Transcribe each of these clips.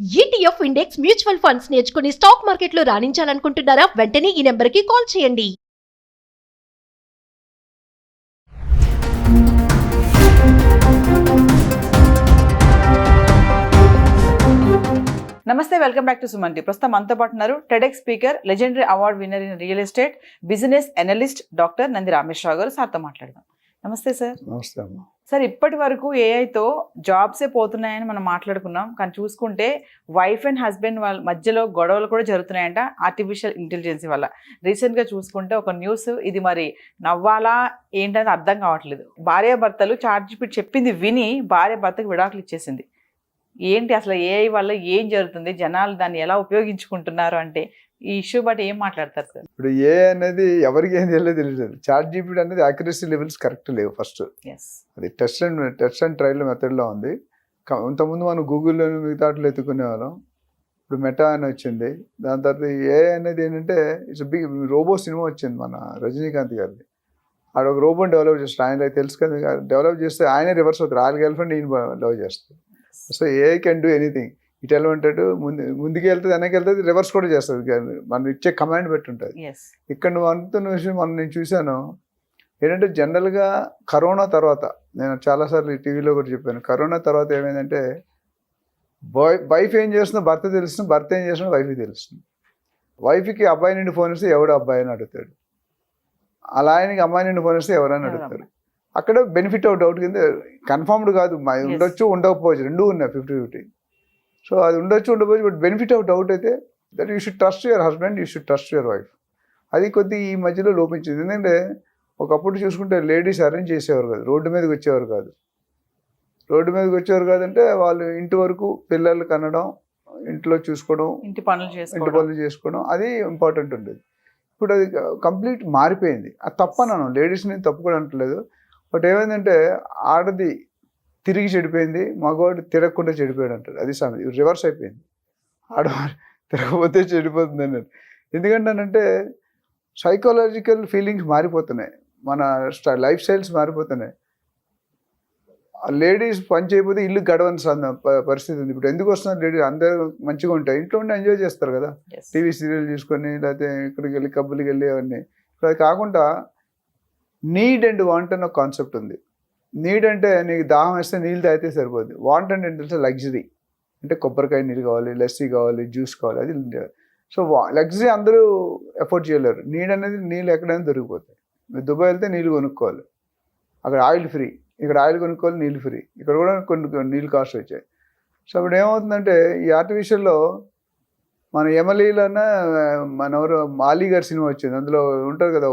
ETF index mutual funds నేర్చుకుని stock మార్కెట్లో రాణించాలనుకుంటున్నారా? వెంటనే ఈ నెంబర్కి కాల్ చేయండి. నమస్తే, వెల్కమ్ బ్యాక్ టు సుమన్. ప్రస్తుతం మనతో పాటు ఉన్నారు TEDx speaker, legendary award winner in real estate, business analyst doctor Nandi Rameshwar Rao గారు. సార్తో మాట్లాడదాం. నమస్తే సార్. నమస్తే అమ్మ. సార్, ఇప్పటి వరకు ఏఐతో జాబ్సే పోతున్నాయని మనం మాట్లాడుకున్నాం, కానీ చూసుకుంటే వైఫ్ అండ్ హస్బెండ్ వాళ్ళ మధ్యలో గొడవలు కూడా జరుగుతున్నాయంట ఆర్టిఫిషియల్ ఇంటెలిజెన్స్ వల్ల. రీసెంట్గా చూసుకుంటే ఒక న్యూస్, ఇది మరి నవ్వాలా ఏంటని అర్థం కావట్లేదు. భార్యాభర్తలు చార్జిపీట్ చెప్పింది విని భార్య భర్తకు విడాకులు ఇచ్చేసింది. ఏంటి అసలు ఏఐ వల్ల ఏం జరుగుతుంది, జనాలు దాన్ని ఎలా ఉపయోగించుకుంటున్నారు అంటే ఈ ఇష్యూ బట్టి ఏం మాట్లాడతారు సార్? ఇప్పుడు ఏ అనేది ఎవరికి ఏం తెలియదు. చాట్ జీపీటీ అనేది యాక్యురసీ లెవెల్స్ కరెక్ట్ లేవు. ఫస్ట్ అది టెస్ట్ అండ్ ట్రయల్ మెథడ్లో ఉంది. ఇంతకుముందు మనం గూగుల్లో మిగతా ఎత్తుకునే వాళ్ళం. ఇప్పుడు మెటా అని వచ్చింది. దాని తర్వాత ఏ అనేది ఏంటంటే ఇట్స్ బిగ్ రోబో సినిమా వచ్చింది మన రజనీకాంత్ గారిది. ఆడ ఒక రోబోని డెవలప్ చేస్తారు. ఆయన తెలుసు కదా, డెవలప్ చేస్తే ఆయనే రివర్స్ అవుతారు. ఆయన గర్ల్ ఫ్రెండ్ ఈయన లవ్ చేస్తారు. So AI can do anything. ఇటు ఎలా ఉంటాడు, ముందుకు వెళ్తుంది, వెనక్కి వెళ్తుంది, రివర్స్ కూడా చేస్తుంది. మనం ఇచ్చే కమాండ్ పెట్టి ఉంటుంది. ఇక్కడ నువ్వు అనుకున్న విషయం నేను చూశాను ఏంటంటే, జనరల్గా కరోనా తర్వాత నేను చాలాసార్లు టీవీలో కూడా చెప్పాను, కరోనా తర్వాత ఏమైందంటే వైఫ్ ఏం చేస్తుందో భర్త తెలుస్తుంది, భర్త ఏం చేస్తుందో వైఫ్కి తెలుస్తుంది. వైఫ్కి అబ్బాయి నుండి ఫోన్ ఇస్తే ఎవడు అబ్బాయి అని అడుగుతాడు, అలా ఆయనకి అమ్మాయి నుండి ఫోన్ ఇస్తే ఎవరైనా అడుగుతారు. అక్కడ బెనిఫిట్ ఆఫ్ డౌట్ కింద కన్ఫర్మ్డ్ కాదు, ఉండొచ్చు ఉండకపోవచ్చు, రెండూ ఉన్నాయి 50-50. సో అది ఉండొచ్చు ఉండకపోవచ్చు, బట్ బెనిఫిట్ ఆఫ్ డౌట్ అయితే that you should trust your husband, you should trust your wife. అది కొద్ది ఈ మధ్యలో లోపించింది. ఎందుకంటే ఒకప్పుడు చూసుకుంటే లేడీస్ అరేంజ్ చేసేవారు కాదు, రోడ్డు మీదకి వచ్చేవారు కాదు. రోడ్డు మీదకి వచ్చేవారు కాదంటే వాళ్ళు ఇంటి వరకు పిల్లలు కనడం, ఇంట్లో చూసుకోవడం, ఇంటి పనులు చేసుకోవడం, అది ఇంపార్టెంట్ ఉండేది. ఇప్పుడు అది కంప్లీట్ మారిపోయింది. అది తప్పనను, లేడీస్ని తప్పు కూడా అంటలేదు. బట్ ఏమైందంటే ఆడది తిరిగి చెడిపోయింది, మగవాడు తిరగకుండా చెడిపోయాడు అంటారు. అది రివర్స్ అయిపోయింది. ఆడవాడు తిరగకపోతే చెడిపోతుంది అన్నారు. ఎందుకంటానంటే సైకలాజికల్ ఫీలింగ్స్ మారిపోతున్నాయి, మన లైఫ్ స్టైల్స్ మారిపోతున్నాయి. లేడీస్ పని చేయకపోతే ఇల్లు గడవని పరిస్థితి ఉంది. ఇప్పుడు ఎందుకు వస్తున్నారు లేడీస్? అందరూ మంచిగా ఉంటాయి, ఇంట్లో ఉండి ఎంజాయ్ చేస్తారు కదా, టీవీ సీరియల్ చూసుకొని, లేకపోతే ఇక్కడికి వెళ్ళి కబ్బులకి వెళ్ళి అవన్నీ. ఇప్పుడు అది కాకుండా నీడ్ అండ్ వాంట్ అనే ఒక కాన్సెప్ట్ ఉంది. నీడ్ అంటే నీకు దాహం వేస్తే నీళ్ళు తాగితే సరిపోద్ది. వాంట్ అంటే ఏంటంటే లగ్జరీ, అంటే కొబ్బరికాయ నీళ్ళు కావాలి, లస్సీ కావాలి, జ్యూస్ కావాలి, అది. సో లగ్జరీ అందరూ ఎఫోర్డ్ చేయలేరు. నీడ్ అనేది నీళ్ళు ఎక్కడైనా దొరికిపోతాయి. మీరు దుబాయ్ వెళ్తే నీళ్ళు కొనుక్కోవాలి, అక్కడ ఆయిల్ ఫ్రీ. ఇక్కడ ఆయిల్ కొనుక్కోవాలి, నీళ్ళు ఫ్రీ. ఇక్కడ కూడా కొన్ని నీళ్ళు కాస్ట్ వచ్చాయి. సో అప్పుడు ఏమవుతుందంటే ఈ ఆర్టిఫిషియల్లో మన ఎమ్మెల్యేలన్నా మన ఎవరు మాలీ గారి సినిమా వచ్చింది, అందులో ఉంటారు కదా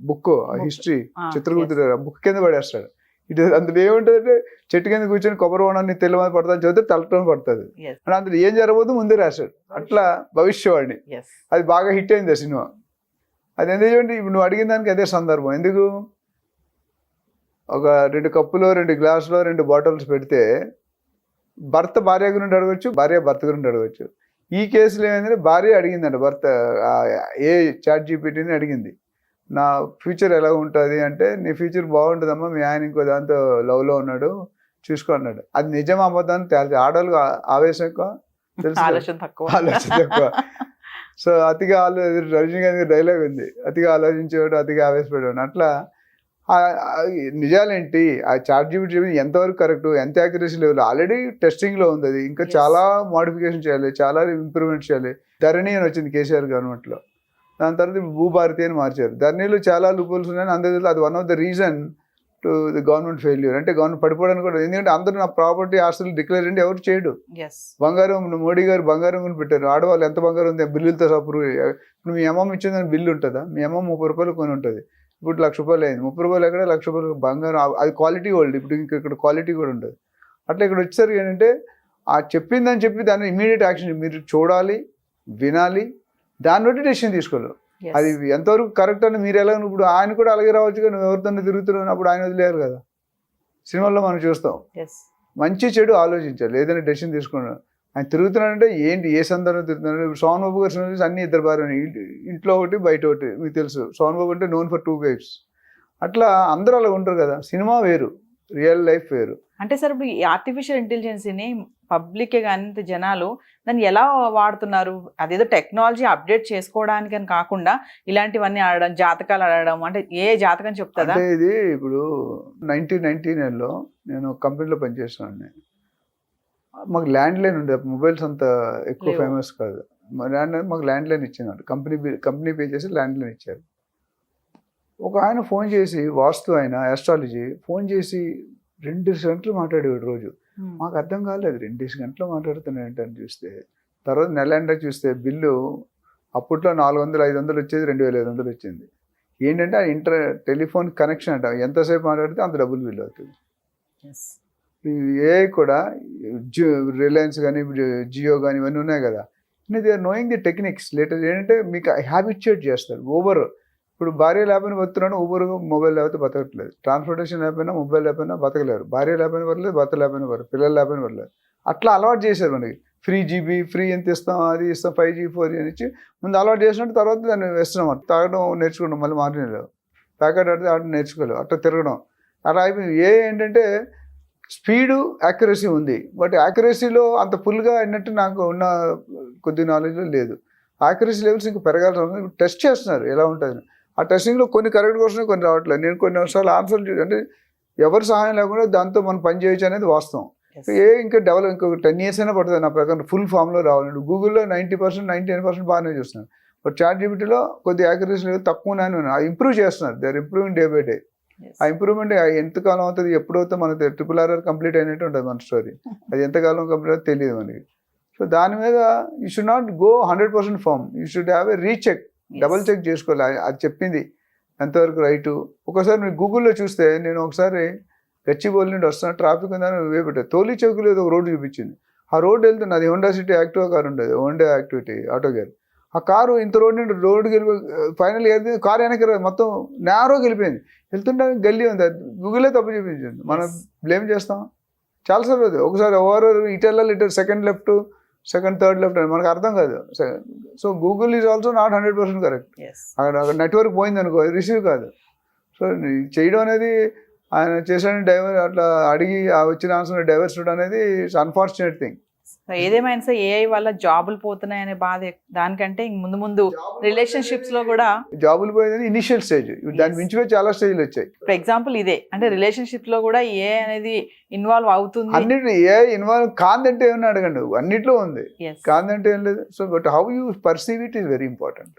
బుక్ హిస్టరీ, చిత్రగుప్తుడు బుక్ కింద పడేస్తాడు. ఇటు అందులో ఏముంటుందంటే చెట్టు కింద కూర్చొని కొబ్బరి బోనాన్ని తెల్లమని పడుతుంది, చదివితే తలటం పడుతుంది. అంటే అందులో ఏం జరగబోదు ముందే రాశాడు. అట్లా భవిష్యవాణి. అది బాగా హిట్ అయింది ఆ సినిమా. అది ఎందుకంటే ఇప్పుడు నువ్వు అడిగిన దానికి అదే సందర్భం. ఎందుకు ఒక 2 కప్పులు, 2 గ్లాసులు, 2 బాటిల్స్ పెడితే భర్త భార్య గురించి అడగచ్చు, భార్య భర్త గురించి అడగచ్చు. ఈ కేసులో ఏమైందంటే భార్య అడిగిందంట భర్త ఏ చాట్ జీపీటీని అడిగింది, నా ఫ్యూచర్ ఎలా ఉంటుంది అంటే, నీ ఫ్యూచర్ బాగుంటుందమ్మా, మీ ఆయన ఇంకో దాంతో లవ్లో ఉన్నాడు చూసుకో అన్నాడు. అది నిజం అబద్ధాన్ని తేల్చి, ఆడవాళ్ళకి ఆవేశం ఎక్కువ, తెలుసు, ఆలోచన తక్కువ. సో అతిగా రజనీకాంత్ డైలాగ్ ఉంది, అతిగా ఆలోచించేవాడు అతిగా ఆవేశపడేవాడు. అట్లా నిజాలేంటి, ఆ చాట్ జీపీటీ ఎంతవరకు కరెక్ట్, ఎంత యాక్యురసీ లెవెల్ ఆల్రెడీ టెస్టింగ్లో ఉంది. అది ఇంకా చాలా మోడిఫికేషన్ చేయాలి, చాలా ఇంప్రూవ్మెంట్ చేయాలి. ధరణి అని వచ్చింది కేసీఆర్ గవర్నమెంట్లో, దాని తర్వాత భూభారతి అని మార్చారు. ధరణిలో చాలా లూపుల్స్ ఉన్నాయని అందరిలో అది one of the reason to the government failure. అంటే గవర్నమెంట్ పడిపోవడానికి కూడా, ఎందుకంటే అందరూ నా ప్రాపర్టీ ఆస్తులు డిక్లేర్ అంటే ఎవరు చేయడు. బంగారం, మోడీ గారు బంగారం కొని పెట్టారు, ఆడవాళ్ళు ఎంత బంగారం ఉంది బిల్లులతో అప్రూవ్. ఇప్పుడు మీ అమ్మమ్మ ఇచ్చిందని బిల్లు ఉంటుందా? మీ అమ్మమ్మ 30 రూపాయలు కొని ఉంటుంది, ఇప్పుడు 1,00,000 రూపాయలు అయింది. 30 రూపాయలు ఎక్కడ, 1,00,000 రూపాయలు బంగారం. అది క్వాలిటీ ఓల్డ్. ఇప్పుడు ఇక్కడ క్వాలిటీ కూడా ఉంటుంది. అట్లా ఇక్కడ వచ్చేసరికి ఏంటంటే ఆ చెప్పిందని చెప్పి దాన్ని ఇమీడియట్ యాక్షన్ మీరు చూడాలి, వినాలి, దాన్ని బట్టి డెసిషన్ తీసుకోవాలి. అది ఎంతవరకు కరెక్ట్ అని మీరు ఎలా, ఇప్పుడు ఆయన కూడా అలాగే రావచ్చు కదా, నువ్వు ఎవరితో తిరుగుతున్నావు అప్పుడు ఆయన వదిలేరు కదా. సినిమాల్లో మనం చూస్తాం, మంచి చెడు ఆలోచించాలి, ఏదైనా డెసిషన్ తీసుకున్నాడు. ఆయన తిరుగుతున్నాడంటే ఏంటి, ఏ సందర్భంలో తిరుగుతున్నాడు. సోహన్ బాబు గారు సినిమా అన్ని ఇద్దరు భార్య, ఇంట్లో ఒకటి బయట ఒకటి. మీకు తెలుసు సోహన్ బాబు అంటే నోన్ ఫర్ 2 వైఫ్స్. అట్లా అందరూ అలా ఉంటారు కదా. సినిమా వేరు, రియల్ లైఫ్ వేరు. అంటే సార్ ఇప్పుడు ఈ ఆర్టిఫిషియల్ ఇంటెలిజెన్సీని పబ్లికే కానీ జనాలు దాన్ని ఎలా వాడుతున్నారు? అదేదో టెక్నాలజీ అప్డేట్ చేసుకోవడానికి అని కాకుండా ఇలాంటివన్నీ ఆడడం, జాతకాలు ఆడడం, అంటే ఏ జాతకం చెప్తుందా? అంటే ఇది ఇప్పుడు 1999లో నేను కంపెనీలో పనిచేస్తున్నాను. మాకు ల్యాండ్ లైన్ ఉండే, మొబైల్స్ అంత ఎక్కువ లేవు. ఫేమస్ కాదు. మాకు ల్యాండ్ లైన్ ఇచ్చినారు, కంపెనీ పే చేసి ల్యాండ్ లైన్ ఇచ్చారు. ఒక ఆయన ఫోన్ చేసి, వాస్తు ఆయన ఆస్ట్రాలజీ ఫోన్ చేసి 2 గంటలు మాట్లాడేవాడు రోజు. మాకు అర్థం కాలేదు, 2 గంటలు మాట్లాడుతున్నాయి ఏంటని చూస్తే, తర్వాత నెల ఎండ చూస్తే బిల్లు అప్పట్లో 400-500 వచ్చేది, 2500 వచ్చింది. ఏంటంటే ఆ టెలిఫోన్ కనెక్షన్ అంట, ఎంతసేపు మాట్లాడితే అంత డబ్బులు బిల్లు అవుతుంది. ఏ కూడా రిలయన్స్ కానీ జియో కానీ ఇవన్నీ ఉన్నాయి కదా, they are knowing the techniques. Latest ఏంటంటే మీకు హ్యాబిచ్యుయేట్ చేస్తారు. ఊబర్ ఇప్పుడు భార్య లేకపోయినా బతున్నాడు, ఊబర్ మొబైల్ లేకపోతే బతకట్లేదు. ట్రాన్స్పోర్టేషన్ లేకపోయినా మొబైల్ లేకపోయినా బతకలేరు. భార్య లేకపోయినా పర్లేదు, భర్త లేకపోయినా పర్లేదు, పిల్లలు లేకపోయినా పర్లేదు. అట్లా అలవాటు చేశారు మనకి. ఫ్రీ జీబీ, ఫ్రీ ఎంత ఇస్తాం, అది ఇస్తాం, 5G 4G అని ఇచ్చి ముందు అలవాటు చేసినట్టు తర్వాత దాన్ని వేస్తున్నాం. తాగడం నేర్చుకోవడం, మళ్ళీ మార్నింగ్ ప్యాకెట్ ఆడితే ఆడ నేర్చుకోలేవు, అట్లా తిరగడం అలా అయిపోయింది. ఏంటంటే స్పీడు, యాక్యురసీ ఉంది, బట్ యాక్యురసీలో అంత ఫుల్గా అయినట్టు నాకు ఉన్న కొద్ది నాలెడ్జ్లో లేదు. యాక్యురసీ లెవెల్స్ ఇంకా పెరగాల్సి ఉంది. టెస్ట్ చేస్తున్నారు ఎలా ఉంటుంది. ఆ టెస్టింగ్లో కొన్ని కరెక్ట్గా వస్తున్నాయి, కొన్ని రావట్లేదు. నేను కొన్ని సార్లు ఆన్సర్లు అంటే ఎవరి సహాయం లేకుండా దాంతో మనం పని చేయొచ్చు అనేది వాస్తవం. ఇంకా డెవలప్ ఇంకొక 10 years అయినా పడుతుంది నా ప్రకారం ఫుల్ ఫామ్లో రావాలండి. గూగుల్లో 90%, 99% బాగానే చూస్తున్నాను. బట్ చాట్ జీపీటీలో కొద్ది యాక్యురసీ లెవెల్ తక్కువనే ఉన్నాయి. ఇంప్రూవ్ చేస్తున్నారు, they are improving day by day. ఆ ఇంప్రూవ్మెంట్ ఎంతకాలం అవుతుంది, ఎప్పుడవుతుంది మనకి RRR కంప్లీట్ అయినట్టు ఉంటుంది మన స్టోరీ. అది ఎంతకాలం కంప్లీట్ అవుతుందో తెలియదు మనకి. సో దాని మీద you should not go 100% form, you should have a recheck, double check చేసుకోవాలి అది చెప్పింది ఎంతవరకు రైటు. ఒకసారి మీరు గూగుల్లో చూస్తే, నేను ఒకసారి గచ్చిబౌలి నుండి వస్తున్నా, ట్రాఫిక్ ఉందని వేపెట్టాను, తోలి చౌకీలో ఒక రోడ్డు చూపించింది. ఆ రోడ్డు వెళ్తుంది, అది హోండా సిటీ యాక్టివా కారు ఉండేది, హోండా యాక్టివిటీ ఆటో గారు. ఆ కారు ఇంత రోడ్డుకి వెళ్ళిపోయి ఫైనల్ వెళ్తే కారు వెనక మొత్తం నేరోకి వెళ్ళిపోయింది. వెళ్తుంటే గల్లీ ఉంది, అది గూగులే తప్పు చూపించింది. మనం బ్లేమ్ చేస్తాం చాలాసార్లు. అది ఒకసారి ఎవరు ఇటు వెళ్ళాలి, ఇటు second left, second third left అని మనకు అర్థం కాదు. So Google is also not 100% correct. అక్కడ నెట్వర్క్ పోయింది అనుకో, రిసీవ్ కాదు. సో చేయడం అనేది ఆయన చేసిన డైవర్ అట్లా అడిగి ఆ వచ్చిన ఆన్సర్ డైవర్స్ అనేది ఇట్స్ అన్ఫార్చునేట్ థింగ్. ఏదేమైనా సరే ఏఐ వల్ల జాబులు పోతున్నాయనే బాధ దానికంటే ముందు ముందు రిలేషన్షిప్స్ లో కూడా జాబులు పోయేదని ఇనిషియల్ స్టేజ్, దాని మించిపోయి చాలా స్టేజ్లు వచ్చాయి. ఫర్ ఎగ్జాంపుల్ ఇదే, అంటే రిలేషన్షిప్ లో కూడా ఏఐ అనేది ఇన్వాల్వ్ అవుతుంది. అన్నిటి ఏ ఇన్వాల్వ్ కాదంటే ఏమన్నా అడగండి, అన్నిట్లో ఉంది. కాదంటే ఏం లేదు. So but how you perceive it is very important.